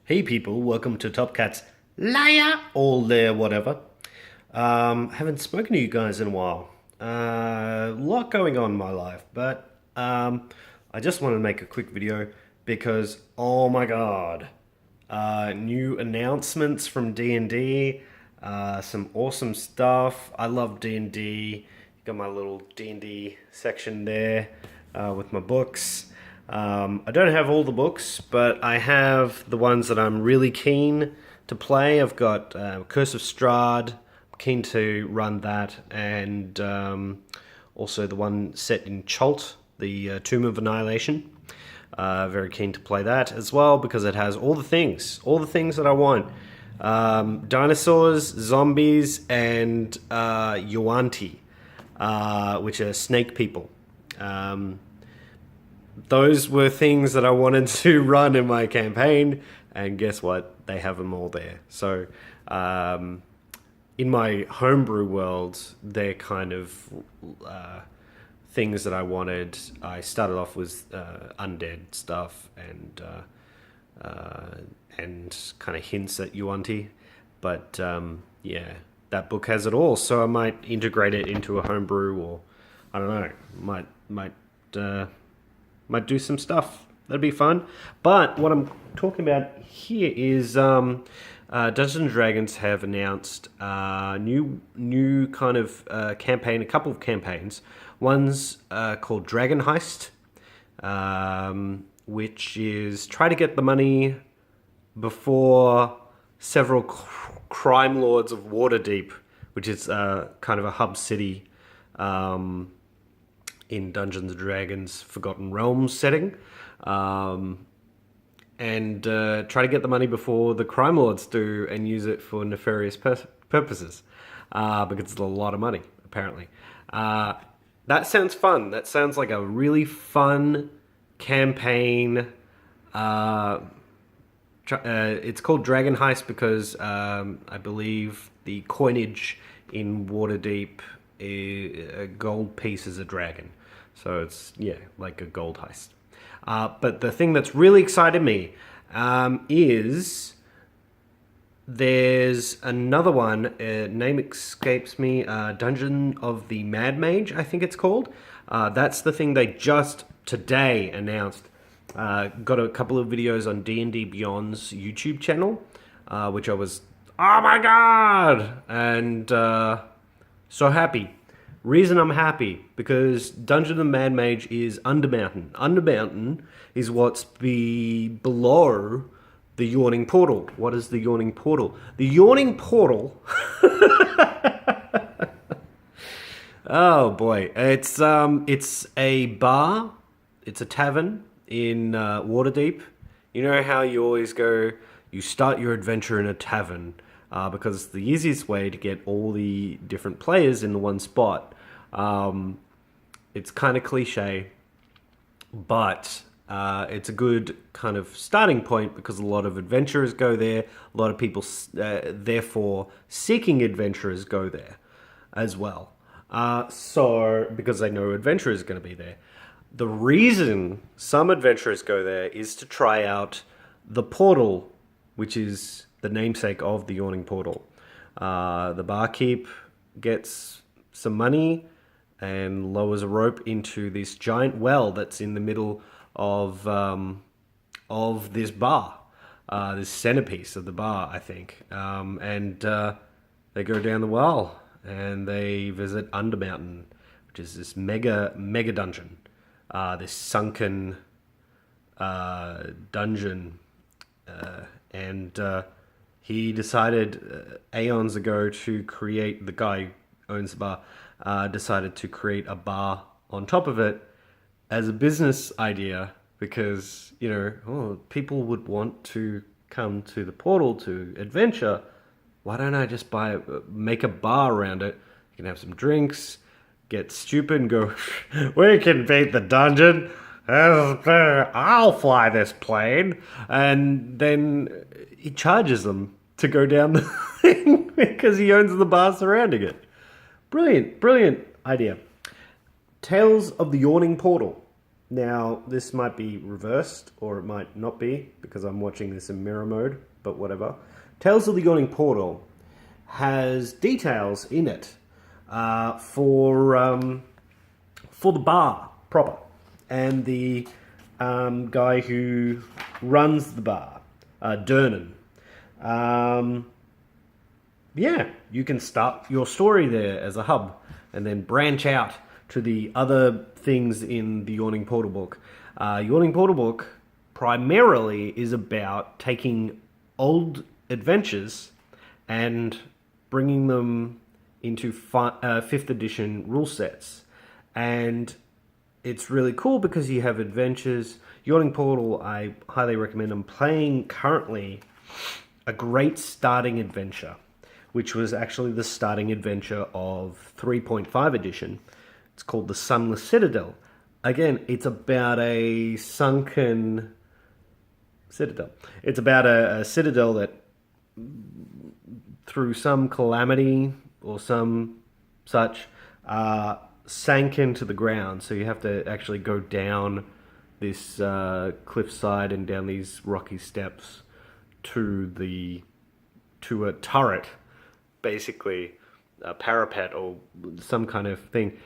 Hey people, welcome to Top Cat's Liar all there, whatever. Haven't spoken to you guys in a while. A lot going on in my life, but I just wanted to make a quick video because oh my god, new announcements from D&D, some awesome stuff. I love D&D. Got my little D&D section there with my books. I don't have all the books, but I have the ones that I'm really keen to play. I've got Curse of Strahd, I'm keen to run that, and also the one set in Chult, the Tomb of Annihilation. Very keen to play that as well because it has all the things that I want. Dinosaurs, zombies, and Yuanti, which are snake people. Those were things that I wanted to run in my campaign, and guess what? They have them all there. So, in my homebrew world, they're kind of things that I wanted. I started off with undead stuff and kind of hints at Yuanti, but yeah, that book has it all. So I might integrate it into a homebrew, or I don't know, might do some stuff. That'd be fun. But what I'm talking about here is Dungeons and Dragons have announced new kind of campaign, a couple of campaigns. One's called Dragon Heist, which is try to get the money before several crime lords of Waterdeep, which is kind of a hub city in Dungeons and Dragons Forgotten Realms setting, and try to get the money before the crime lords do and use it for nefarious purposes, because it's a lot of money, apparently. That sounds fun. That sounds like a really fun campaign. It's called Dragon Heist because I believe the coinage in Waterdeep, a gold piece is a dragon. So it's, yeah, like a gold heist. But the thing that's really excited me is there's another one, name escapes me, Dungeon of the Mad Mage, I think it's called. That's the thing they just today announced. Got a couple of videos on D&D Beyond's YouTube channel, which I was, oh my god! And so happy. Reason I'm happy, because Dungeon of the Mad Mage is Undermountain. Undermountain is what's below the Yawning Portal. What is the Yawning Portal? The Yawning Portal... oh boy. It's a bar. It's a tavern in Waterdeep. You know how you always go, you start your adventure in a tavern, because it's the easiest way to get all the different players in the one spot. It's kind of cliche, but it's a good kind of starting point because a lot of adventurers go there. A lot of people, therefore, seeking adventurers go there as well. So, because they know adventurers are going to be there. The reason some adventurers go there is to try out the portal, which is the namesake of the Yawning Portal. The barkeep gets some money and lowers a rope into this giant well that's in the middle of this bar, this centerpiece of the bar, I think. And they go down the well and they visit Undermountain, which is this mega dungeon, this sunken dungeon, and he decided aeons ago to create, the guy who owns the bar, decided to create a bar on top of it as a business idea because, you know, people would want to come to the portal to adventure. Why don't I just make a bar around it? You can have some drinks, get stupid and go, we can beat the dungeon. I'll fly this plane. And then he charges them to go down the thing because he owns the bar surrounding it. Brilliant, brilliant idea. Tales of the Yawning Portal. Now, this might be reversed, or it might not be, because I'm watching this in mirror mode, but whatever. Tales of the Yawning Portal has details in it for the bar proper, and the guy who runs the bar, Dernan. Yeah, you can start your story there as a hub, and then branch out to the other things in the Yawning Portal book. Yawning Portal book primarily is about taking old adventures and bringing them into 5th edition rule sets. And it's really cool because you have adventures. Yawning Portal, I highly recommend. I'm playing currently a great starting adventure, which was actually the starting adventure of 3.5 edition. It's called The Sunless Citadel. Again, it's about a sunken citadel. It's about a citadel that, through some calamity or some such, sank into the ground. So you have to actually go down this cliffside and down these rocky steps to a turret, basically a parapet or some kind of thing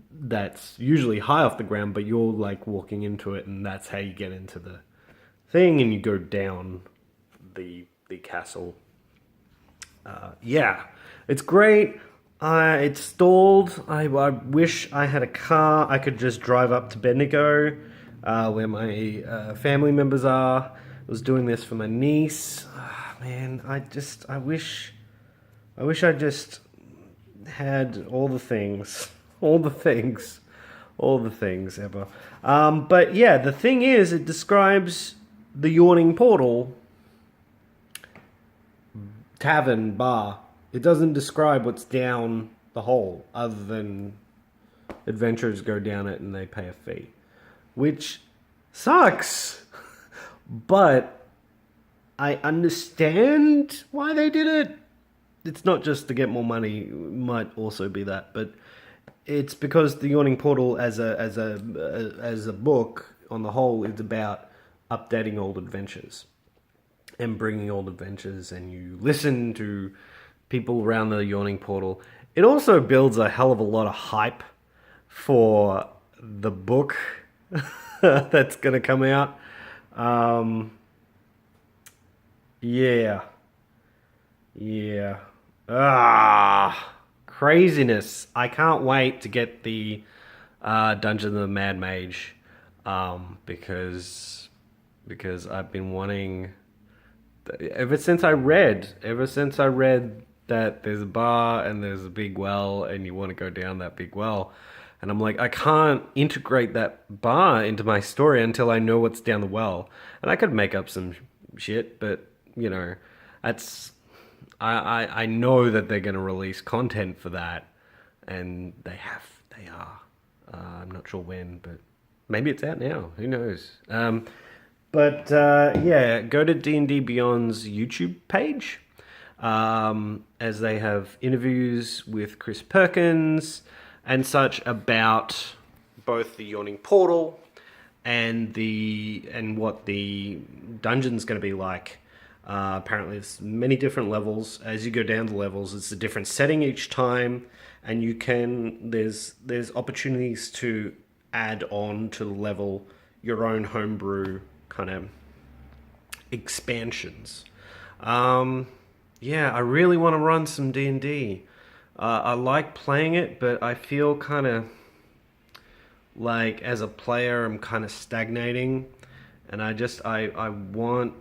that's usually high off the ground, but you're like walking into it, and that's how you get into the thing, and you go down the castle. Yeah, it's great. It's stalled. I wish I had a car. I could just drive up to Bendigo, where my family members are. I was doing this for my niece. Man, I wish I just had all the things ever. But yeah, the thing is, it describes the Yawning Portal tavern bar. It doesn't describe what's down the hole, other than adventurers go down it and they pay a fee, which sucks. But I understand why they did it. It's not just to get more money. It might also be that, but it's because the Yawning Portal as a book on the whole is about updating old adventures and bringing old adventures, and you listen to people around the Yawning Portal. It also builds a hell of a lot of hype for the book that's going to come out. Yeah. Craziness. I can't wait to get the Dungeon of the Mad Mage, because I've been wanting, ever since I read that there's a bar and there's a big well and you want to go down that big well, and I'm like, I can't integrate that bar into my story until I know what's down the well. And I could make up some shit, but you know, that's, I know that they're going to release content for that, and they are. I'm not sure when, but maybe it's out now. Who knows? Yeah, go to D&D Beyond's YouTube page, as they have interviews with Chris Perkins and such about both the Yawning Portal and what the dungeon's going to be like. Apparently there's many different levels. As you go down the levels, it's a different setting each time, and there's opportunities to add on to the level your own homebrew kind of expansions. Yeah, I really want to run some D&D. I like playing it, but I feel kind of like as a player I'm kind of stagnating, and I want,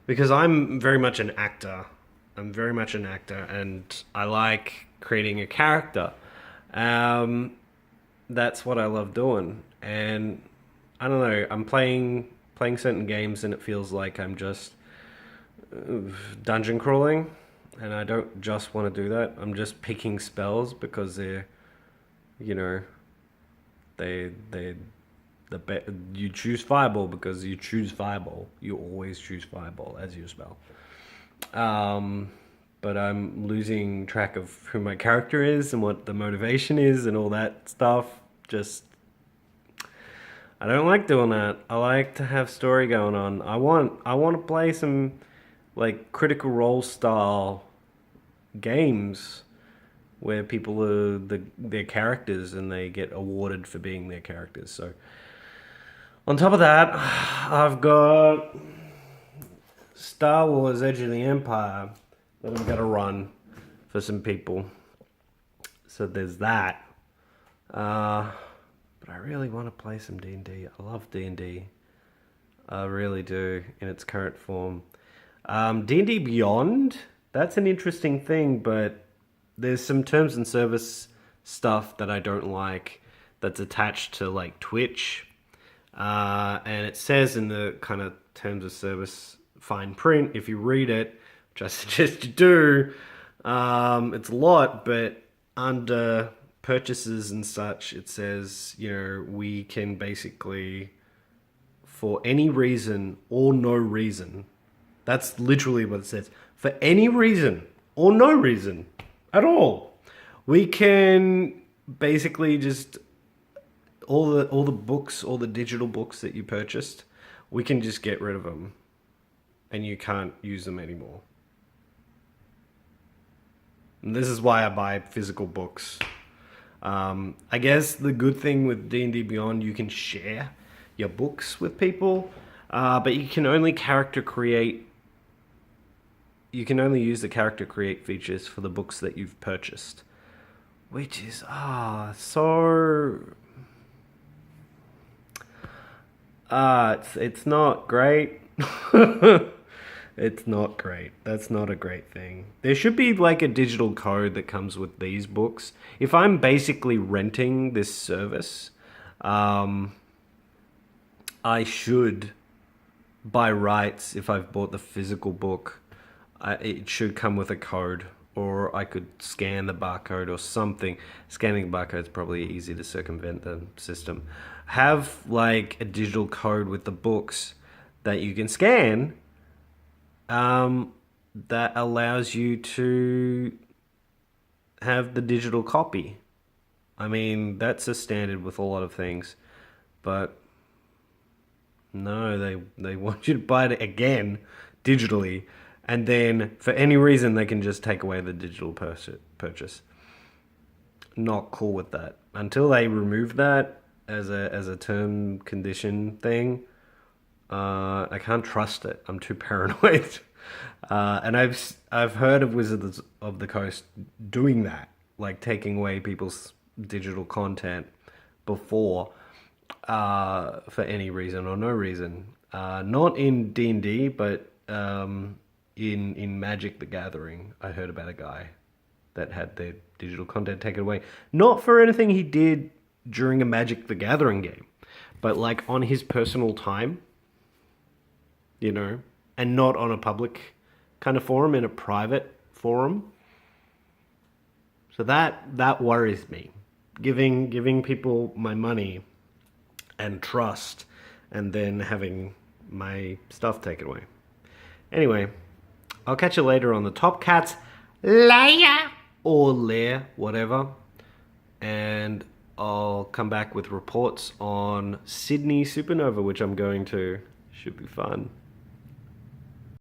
because I'm very much an actor. And I like creating a character. That's what I love doing. And I don't know, I'm playing certain games and it feels like I'm just dungeon crawling, and I don't just want to do that. I'm just picking spells because they're, you know, you choose Fireball because you choose Fireball. You always choose Fireball as your spell. But I'm losing track of who my character is and what the motivation is and all that stuff. Just, I don't like doing that. I like to have story going on. I want to play some like Critical Role style games where people are their characters and they get awarded for being their characters. So on top of that, I've got Star Wars: Edge of the Empire that I'm gonna run for some people. So there's that. But I really want to play some D&D. I love D&D. I really do in its current form. D&D Beyond, that's an interesting thing, but there's some terms and service stuff that I don't like that's attached to like Twitch. And it says in the kind of terms of service fine print, if you read it, which I suggest you do, it's a lot, but under purchases and such, it says, we can basically, for any reason or no reason, that's literally what it says, for any reason or no reason at all, we can basically just, all the books, all the digital books that you purchased, we can just get rid of them and you can't use them anymore. And this is why I buy physical books. I guess the good thing with D&D Beyond, you can share your books with people, but you can only character create. You can only use the character create features for the books that you've purchased, which is so. It's not great. It's not great. That's not a great thing. There should be like a digital code that comes with these books. If I'm basically renting this service, I should, by rights, if I've bought the physical book, it should come with a code, or I could scan the barcode or something. Scanning the barcode is probably easy to circumvent the system. Have like a digital code with the books that you can scan, that allows you to have the digital copy. I mean, that's a standard with a lot of things, but no, they want you to buy it again digitally, and then for any reason they can just take away the digital purchase. Not cool with that. Until they remove that as a term condition thing, I can't trust it. I'm too paranoid. And I've heard of Wizards of the Coast doing that, like taking away people's digital content before, for any reason or no reason. Not in D&D, but in Magic the Gathering, I heard about a guy that had their digital content taken away. Not for anything he did during a Magic the Gathering game, but like on his personal time, and not on a public kind of forum, in a private forum. So that worries me. Giving people my money and trust, and then having my stuff taken away. Anyway, I'll catch you later on the Top Cats lair or lair, whatever. And I'll come back with reports on Sydney Supernova, which I'm going to. Should be fun.